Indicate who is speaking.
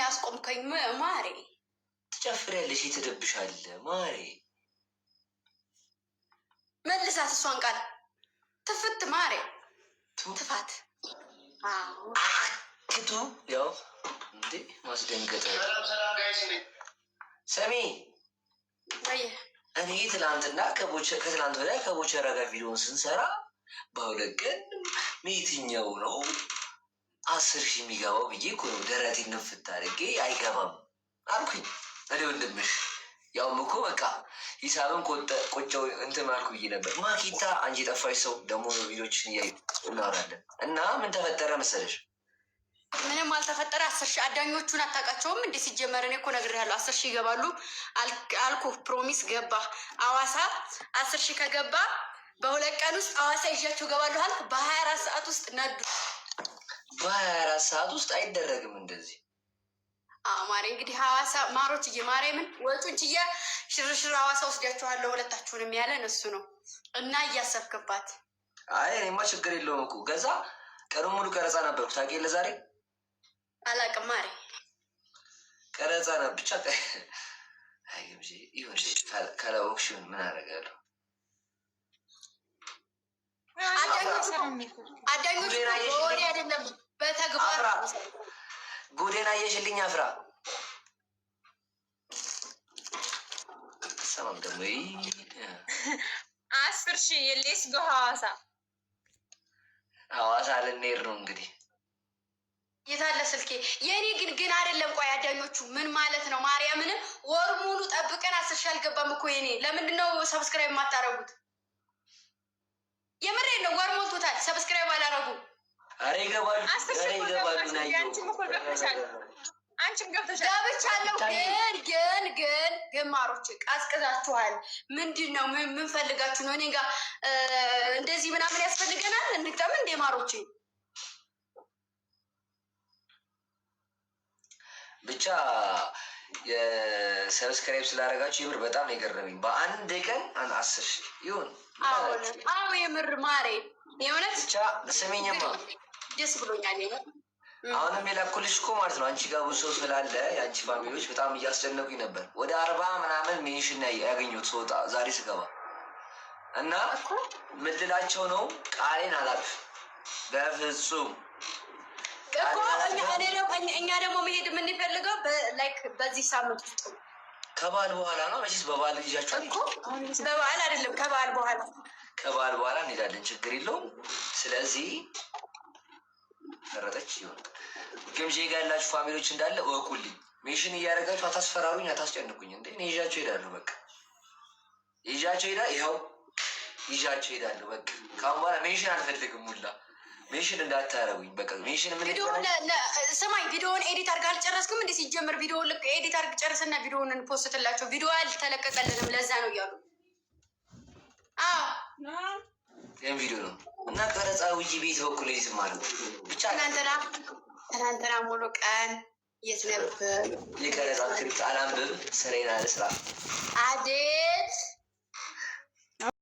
Speaker 1: ያስቆምከኝ ማሬ?
Speaker 2: ትጨፍሪያለሽ፣ ትደብሻለሽ ማሬ።
Speaker 1: መልሳት እሷን ቃል ትፍት ማሬ፣ ትፋት
Speaker 2: ክቱ ያው እንዴ ማስደንገጠ። ሰሚ እኔ ትናንትና ከትናንት ወዲያ ከቦቸራ ጋር ቪዲዮን ስንሰራ በሁለት ቀን የትኛው ነው 10,000 የሚገባው ብዬ እኮ ነው ደረቴን ንፍት አድርጌ አይገባም አልኩኝ። እኔ ወንድምሽ ያውም እኮ በቃ ሂሳብን ቆጨው እንትን አልኩ ብዬ ነበር። ማኪታ አንቺ የጠፋሽ ሰው ደግሞ ቪዲዮችን እያዩ እናወራለን። እና ምን ተፈጠረ መሰለሽ?
Speaker 1: ምንም አልተፈጠረ። 10,000 አዳኞቹን አታውቃቸውም እንዴ? ሲጀመር እኔ እኮ ነግሬሃለሁ 10,000 ይገባሉ አልኩ። ፕሮሚስ ገባ አዋሳ 10,000 ከገባ በሁለት ቀን ውስጥ አዋሳ ይዣቸው እገባለሁ አልክ። በ24 ሰዓት ውስጥ ነዱ።
Speaker 2: በ24 ሰዓት ውስጥ አይደረግም እንደዚህ።
Speaker 1: ማሬ እንግዲህ ሐዋሳ ማሮችዬ ማርያምን ወጪውን ችዬ ሽርሽር ሐዋሳ ወስዳችኋለሁ ሁለታችሁንም ያለን እሱ ነው። እና እያሰብክባት።
Speaker 2: አይ እኔማ ችግር የለውም እኮ ገዛ ቀኑን ሙሉ ቀረጻ ነበርኩ ታውቂያለሽ። ዛሬ
Speaker 1: አላውቅም ማሬ
Speaker 2: ቀረጻ ነው ብቻ። አይ እንጂ ይሁን ካላወቅሽ ምን አደርጋለሁ?
Speaker 1: አዳኞቹ ወሬ አይደለም በተግባር
Speaker 2: ጉዴና የሽልኝ አፍራ ሰላም ደግሞ
Speaker 3: 10,000 የሌስ ጎ
Speaker 2: ሐዋሳ ልንሄድ ነው እንግዲህ።
Speaker 1: የታለ ስልኬ? የኔ ግን አይደለም። ቆይ አዳኞቹ ምን ማለት ነው? ማርያምን ወር ሙሉ ጠብቀን 10,000 አልገባም እኮ የኔ። ለምንድነው ሰብስክራይብ የማታረጉት? የምሬን ነው። ወር ሞልቶታል ሰብስክራይብ አላረጉ።
Speaker 2: አሬ ይገባሉ፣ አሬ ይገባሉ።
Speaker 3: አንቺም ገብተሻል።
Speaker 1: ገብቻለሁ። ግን ማሮች ቀዝቅዛችኋል። ምንድን ነው? ምን ፈልጋችሁ ነው? እኔ ጋር እንደዚህ ምናምን ያስፈልገናል? እንግጠም እንዴ ማሮች?
Speaker 2: ብቻ የሰብስክራይብ ስላደረጋችሁ የምር በጣም የገረመኝ በአንድ ቀን 10,000 ይሁን።
Speaker 1: አዎ የምር ማሬ የእውነት
Speaker 2: ብቻ ስሜኝማ
Speaker 1: ደስ ብሎኛል።
Speaker 2: አሁንም የላኩልሽ እኮ ማለት ነው አንቺ ጋር ብዙ ሰው ስላለ የአንቺ ፋሚሊዎች በጣም እያስጨነቁኝ ነበር። ወደ 40 ምናምን ሜንሽን ያገኘሁት ስወጣ ዛሬ ስገባ እና ምን ልላቸው ነው? ቃሌን አላጥፍ በፍጹም።
Speaker 1: እኛ ደግሞ መሄድ የምንፈልገው በዚህ ሳምንት ውስጥ
Speaker 2: ከበዓል በኋላ ነው። መቼስ በበዓል ልጃቸው
Speaker 1: እኮ በበዓል አይደለም ከበዓል
Speaker 2: በኋላ እንሄዳለን። ችግር የለውም። ስለዚህ ፈረጠች ይሆን ግምጄ ጋር ያላችሁ ፋሚሊዎች እንዳለ እወቁልኝ። ሜንሽን እያደረጋችሁ አታስፈራሩኝ፣ አታስጨንቁኝ። እንዴ እኔ ይዣቸው ሄዳለሁ። በቃ ይዣቸው ሄዳለሁ። በቃ ካሁን በኋላ ሜንሽን አልፈልግም። ሙላ ሜንሽን እንዳታረጉኝ። በቃ ሜንሽን
Speaker 1: ስማኝ፣ ቪዲዮውን ኤዲት አድርገህ አልጨረስክም እንዴ? ሲጀመር ቪዲዮውን ኤዲት አድርገህ ጨርስና ቪዲዮውን እንፖስትላቸው። ቪዲዮ አልተለቀቀልንም ለዛ ነው እያሉ
Speaker 2: ይህም ቪዲዮ ነው እና ቀረጻ ውይ ቤት በኩል ይስማል። ብቻ
Speaker 1: ትናንትና ሙሉ ቀን የት ነበር?
Speaker 2: የቀረጻ ስክሪፕት አላንብብ ስራዬን አልስራ።
Speaker 1: አዴት